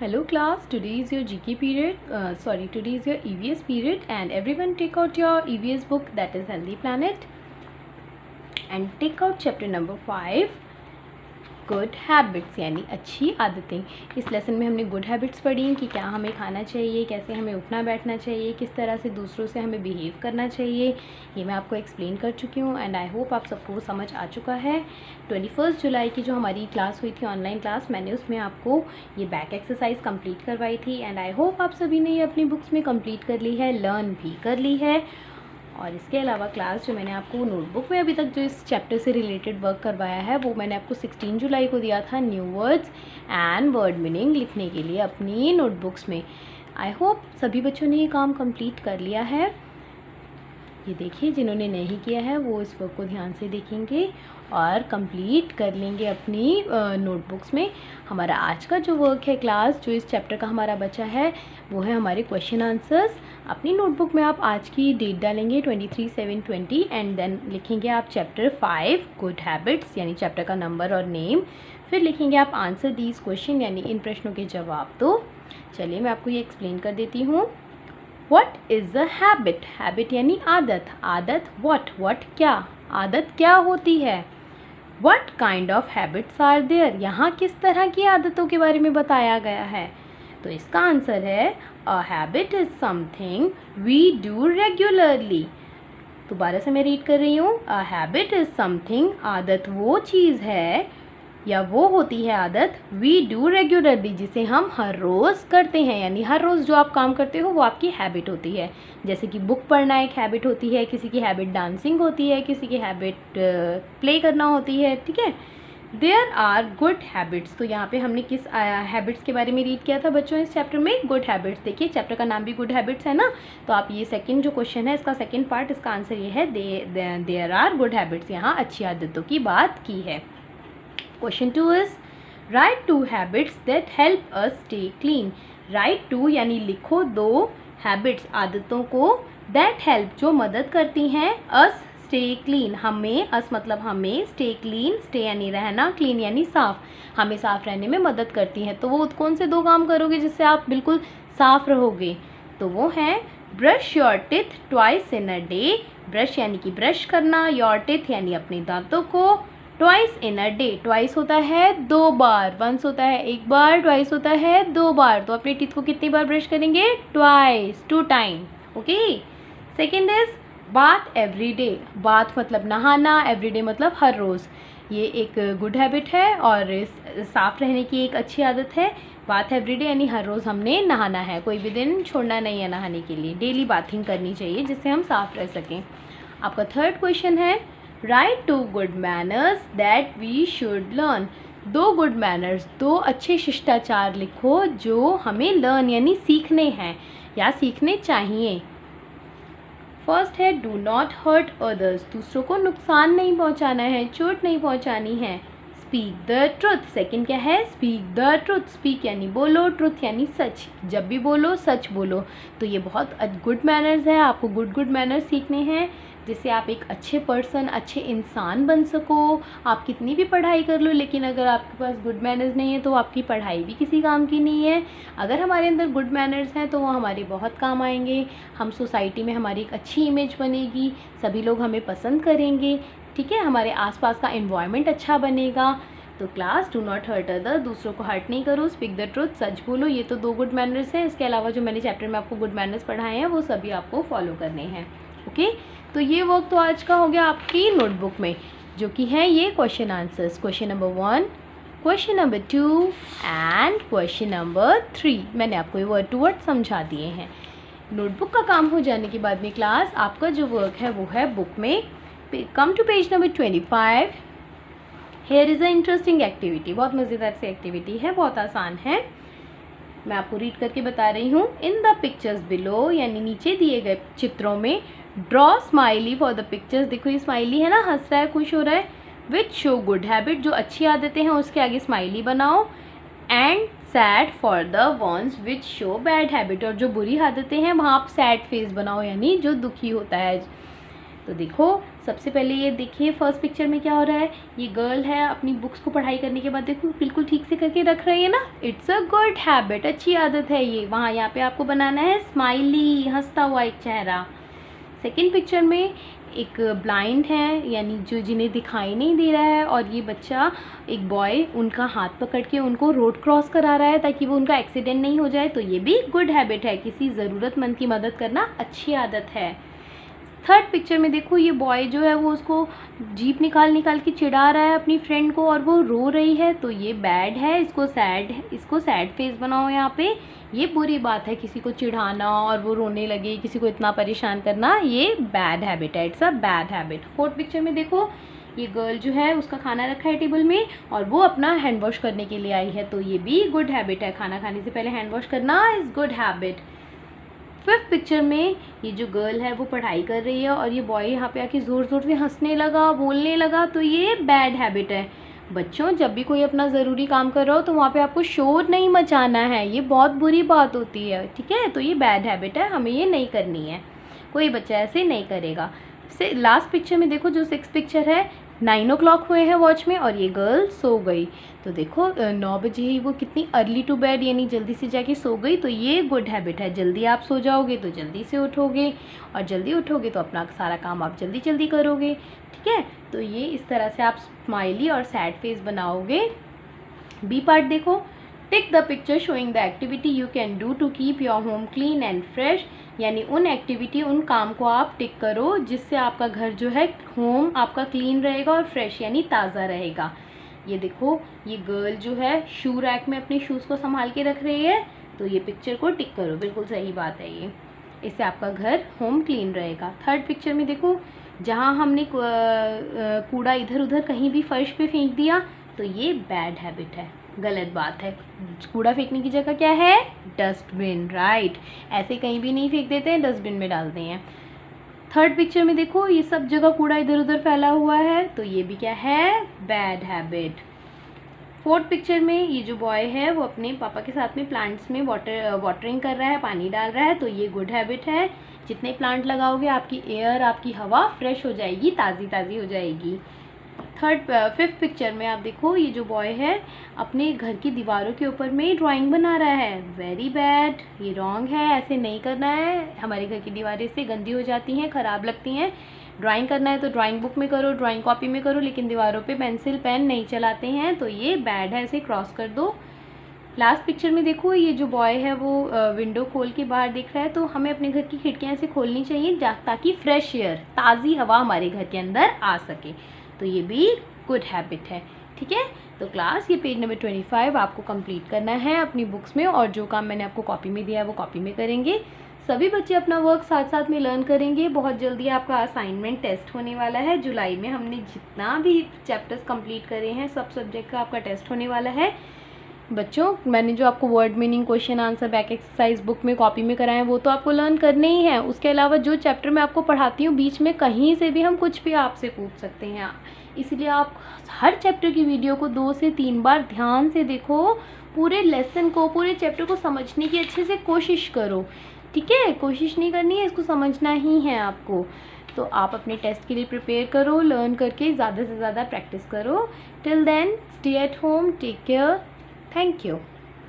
Hello class, today is your GK period, today is your EVS period and everyone take out your EVS book, that is Healthy Planet, and take out chapter number 5, good habits यानी अच्छी आदतें। इस lesson में हमने good habits पढ़ी कि क्या हमें खाना चाहिए, कैसे हमें उठना बैठना चाहिए, किस तरह से दूसरों से हमें बिहेव करना चाहिए, ये मैं आपको एक्सप्लेन कर चुकी हूँ एंड आई होप आप सबको समझ आ चुका है। 21 जुलाई की जो हमारी क्लास हुई थी ऑनलाइन क्लास, मैंने उसमें आपको ये बैक एक्सरसाइज कंप्लीट करवाई थी एंड आई होप आप सभी ने ये अपनी बुक्स में कंप्लीट कर ली है, लर्न भी कर ली है। और इसके अलावा क्लास जो मैंने आपको नोटबुक में अभी तक जो इस चैप्टर से रिलेटेड वर्क करवाया है वो मैंने आपको 16 जुलाई को दिया था, new words and word meaning लिखने के लिए अपनी नोटबुक्स में। आई होप सभी बच्चों ने ये काम कंप्लीट कर लिया है। ये देखिए, जिन्होंने नहीं किया है वो इस वर्क को ध्यान से देखेंगे और कंप्लीट कर लेंगे अपनी नोटबुक्स में। हमारा आज का जो वर्क है क्लास, जो इस चैप्टर का हमारा बचा है वो है हमारे क्वेश्चन आंसर्स। अपनी नोटबुक में आप आज की डेट डालेंगे 23/7/20 एंड देन लिखेंगे आप चैप्टर 5 गुड हैबिट्स यानी चैप्टर का नंबर और नेम। फिर लिखेंगे आप आंसर दीज क्वेश्चन यानी इन प्रश्नों के जवाब दो। चलिए मैं आपको ये एक्सप्लेन कर देती हूँ। What is a habit? Habit यानी आदत। आदत what क्या, आदत क्या होती है। What kind of habits are there? यहाँ किस तरह की आदतों के बारे में बताया गया है। तो इसका आंसर है A habit is something we do regularly। दोबारा से मैं रीड कर रही हूँ। A habit is something, आदत वो चीज़ है या वो होती है आदत we do regularly, जिसे हम हर रोज़ करते हैं। यानी हर रोज़ जो आप काम करते हो वो आपकी हैबिट होती है। जैसे कि बुक पढ़ना एक हैबिट होती है, किसी की हैबिट डांसिंग होती है, किसी की हैबिट प्ले करना होती है, ठीक है। There are good habits. तो यहाँ पे हमने किस हैबिट्स के बारे में रीड किया था बच्चों इस चैप्टर में? Good habits. देखिए चैप्टर का नाम भी गुड हैबिट्स है ना, तो आप ये सेकंड जो क्वेश्चन है इसका सेकंड पार्ट, इसका आंसर ये है देयर आर गुड हैबिट्स। यहाँ अच्छी आदतों की बात की है। Question 2 is write 2 habits that help us stay clean। write 2 यानी लिखो 2 habits आदतों को that help जो मदद करती हैं us stay clean हमें, us मतलब हमें, stay clean stay यानी रहना, clean यानी साफ, हमें साफ रहने में मदद करती हैं। तो वो कौन से 2 काम करोगे जिससे आप बिल्कुल साफ रहोगे? तो वो हैं brush your teeth twice in a day. Brush यानी कि ब्रश करना, योर टीथ यानी अपने दांतों को, twice in a day. Twice होता है 2 बार, वंस होता है 1 बार, ट्वाइस होता है 2 बार। तो अपने टीथ को कितनी बार ब्रश करेंगे? Twice, 2 time. Okay. Second is bath every day. Bath मतलब नहाना, एवरी डे मतलब हर रोज़। ये एक गुड हैबिट है और साफ़ रहने की एक अच्छी आदत है। बाथ एवरी डे यानी हर रोज़ हमने नहाना है, कोई भी दिन छोड़ना नहीं है नहाने के लिए। डेली बाथिंग करनी चाहिए जिससे हम साफ़ रह सकें। आपका थर्ड क्वेश्चन है write 2 good manners that we should learn. 2 good manners, 2 अच्छे शिष्टाचार लिखो जो हमें लर्न यानी सीखने हैं या सीखने चाहिए। फर्स्ट है डू नॉट हर्ट अदर्स। दूसरों को नुकसान नहीं पहुंचाना है, चोट नहीं पहुंचानी है। Speak the truth. सेकंड क्या है? Speak the truth. स्पीक यानी बोलो, ट्रुथ यानी सच। जब भी बोलो सच बोलो। तो ये बहुत गुड मैनर्स है, आपको गुड मैनर्स सीखने हैं जिससे आप एक अच्छे पर्सन, अच्छे इंसान बन सको। आप कितनी भी पढ़ाई कर लो लेकिन अगर आपके पास गुड मैनर्स नहीं है तो आपकी पढ़ाई भी किसी काम की नहीं है। अगर हमारे अंदर गुड मैनर्स हैं तो वो हमारे बहुत काम आएंगे। हम सोसाइटी में हमारी एक अच्छी इमेज बनेगी, सभी लोग हमें पसंद करेंगे, ठीक है। हमारे आसपास का एनवायरनमेंट अच्छा बनेगा। तो class do not hurt other, दूसरों को हर्ट नहीं करो, स्पीक द ट्रुथ, सच बोलो। ये तो 2 गुड मैनर्स हैं। इसके अलावा जो मैंने चैप्टर में आपको गुड मैनर्स पढ़ाए हैं वो सभी आपको फॉलो करने हैं। ओके। तो ये वर्क तो आज का हो गया आपकी नोटबुक में, जो कि है ये question answers. Question number 1, question number 2 and question number 3 मैंने आपको ये वर्ड टू वर्ड समझा दिए हैं। नोटबुक का काम हो जाने के बाद में क्लास आपका जो वर्क है वो है बुक में। Come to page number 25। Here is a interesting activity. बहुत मज़ेदार सी एक्टिविटी है, बहुत आसान है। मैं आपको रीड करके बता रही हूँ। इन द पिक्चर्स बिलो यानी नीचे दिए गए चित्रों में draw smiley for the pictures. देखो ये स्माइली है ना, हंस रहा है, खुश हो रहा है। विच शो गुड हैबिट, जो अच्छी आदतें हैं उसके आगे स्माइली बनाओ। And sad for the ones which show bad habit, और जो बुरी आदतें हैं वहाँ आप सैड फेस बनाओ यानी जो दुखी होता है। तो देखो सबसे पहले ये देखिए फर्स्ट पिक्चर में क्या हो रहा है, ये गर्ल है अपनी बुक्स को पढ़ाई करने के बाद देखो बिल्कुल ठीक से करके रख रही है ना, इट्स अ गुड हैबिट, अच्छी आदत है ये। वहाँ यहाँ पे आपको बनाना है स्माइली, हंसता हुआ एक चेहरा। सेकेंड पिक्चर में एक ब्लाइंड है, यानी जो जिन्हें दिखाई नहीं दे रहा है, और ये बच्चा एक बॉय उनका हाथ पकड़ के उनको रोड क्रॉस करा रहा है ताकि वो उनका एक्सीडेंट नहीं हो जाए। तो ये भी गुड हैबिट है, किसी ज़रूरतमंद की मदद करना अच्छी आदत है। थर्ड पिक्चर में देखो ये बॉय जो है वो उसको जीप निकाल के चिढ़ा रहा है अपनी फ्रेंड को, और वो रो रही है, तो ये बैड है, इसको सैड फेस बनाओ यहाँ पे। ये बुरी बात है, किसी को चिढ़ाना और वो रोने लगे, किसी को इतना परेशान करना, ये बैड हैबिट है, it's a bad habit. Fourth picture में देखो ये गर्ल जो है उसका खाना रखा है टेबल में और वो अपना हैंड वॉश करने के लिए आई है, तो ये भी गुड हैबिट है, खाना खाने से पहले हैंड वॉश करना is good habit. Fifth picture में ये जो गर्ल है वो पढ़ाई कर रही है और ये बॉय यहाँ पे आके ज़ोर ज़ोर से हंसने लगा, बोलने लगा, तो ये बैड हैबिट है। बच्चों जब भी कोई अपना ज़रूरी काम कर रहा हो तो वहाँ पे आपको शोर नहीं मचाना है, ये बहुत बुरी बात होती है, ठीक है। तो ये बैड हैबिट है, हमें ये नहीं करनी है, कोई बच्चा ऐसे नहीं करेगा। से लास्ट पिक्चर में देखो जो 6 पिक्चर है, 9 o'clock हुए हैं वॉच में और ये गर्ल सो गई, तो देखो 9 बजे ही वो कितनी अर्ली टू बेड, यानी जल्दी से जाके सो गई, तो ये गुड हैबिट है। जल्दी आप सो जाओगे तो जल्दी से उठोगे, और जल्दी उठोगे तो अपना सारा काम आप जल्दी जल्दी करोगे, ठीक है। तो ये इस तरह से आप स्माइली और सैड फेस बनाओगे। बी पार्ट देखो, tick the picture showing the activity you can do to keep your home clean and fresh, यानी उन काम को आप टिक करो जिससे आपका घर जो है होम आपका क्लीन रहेगा और फ्रेश यानी ताज़ा रहेगा। ये देखो ये गर्ल जो है शू रैक में अपने शूज़ को संभाल के रख रही है, तो ये पिक्चर को टिक करो, बिल्कुल सही बात है ये, इससे आपका घर होम क्लीन रहेगा। थर्ड पिक्चर में देखो जहाँ हमने कूड़ा इधर उधर कहीं भी फर्श पे फेंक दिया, तो ये बैड हैबिट है, गलत बात है। कूड़ा फेंकने की जगह क्या है, डस्टबिन, राइट, ऐसे कहीं भी नहीं फेंक देते हैं, डस्टबिन में डालते हैं। थर्ड पिक्चर में देखो ये सब जगह कूड़ा इधर उधर फैला हुआ है, तो ये भी क्या है, बैड हैबिट। फोर्थ पिक्चर में ये जो बॉय है वो अपने पापा के साथ में प्लांट्स में वाटरिंग कर रहा है, पानी डाल रहा है, तो ये गुड हैबिट है। जितने प्लांट लगाओगे आपकी एयर, आपकी हवा फ्रेश हो जाएगी, ताज़ी ताज़ी हो जाएगी। फिफ्थ पिक्चर में आप देखो ये जो बॉय है अपने घर की दीवारों के ऊपर में ड्राइंग बना रहा है, वेरी बैड, ये रॉन्ग है, ऐसे नहीं करना है। हमारे घर की दीवारें से गंदी हो जाती हैं, ख़राब लगती हैं। ड्राइंग करना है तो ड्राइंग बुक में करो, ड्राइंग कॉपी में करो, लेकिन दीवारों पे पेंसिल पेन नहीं चलाते हैं, तो ये बैड है, इसे क्रॉस कर दो। लास्ट पिक्चर में देखो ये जो बॉय है वो विंडो खोल के बाहर देख रहा है, तो हमें अपने घर की खिड़कियाँ ऐसे खोलनी चाहिए ताकि फ्रेश एयर, ताज़ी हवा हमारे घर के अंदर आ सके, तो ये भी गुड हैबिट है, ठीक है। तो क्लास ये पेज नंबर 25 आपको कंप्लीट करना है अपनी बुक्स में, और जो काम मैंने आपको कॉपी में दिया है वो कॉपी में करेंगे। सभी बच्चे अपना वर्क साथ साथ में लर्न करेंगे। बहुत जल्दी आपका असाइनमेंट टेस्ट होने वाला है, जुलाई में हमने जितना भी चैप्टर्स कंप्लीट करे हैं सब सब्जेक्ट का आपका टेस्ट होने वाला है। बच्चों मैंने जो आपको word meaning, question answer, back exercise book में कॉपी में कराएं वो तो आपको लर्न करने ही है। उसके अलावा जो चैप्टर मैं आपको पढ़ाती हूँ बीच में कहीं से भी हम कुछ भी आपसे पूछ सकते हैं, इसलिए आप हर चैप्टर की वीडियो को 2 से 3 बार ध्यान से देखो, पूरे लेसन को, पूरे चैप्टर को समझने की अच्छे से कोशिश करो, ठीक है। कोशिश नहीं करनी है, इसको समझना ही है आपको। तो आप अपने टेस्ट के लिए प्रिपेयर करो, लर्न करके ज़्यादा से ज़्यादा प्रैक्टिस करो। Till then stay at home, take care, thank you.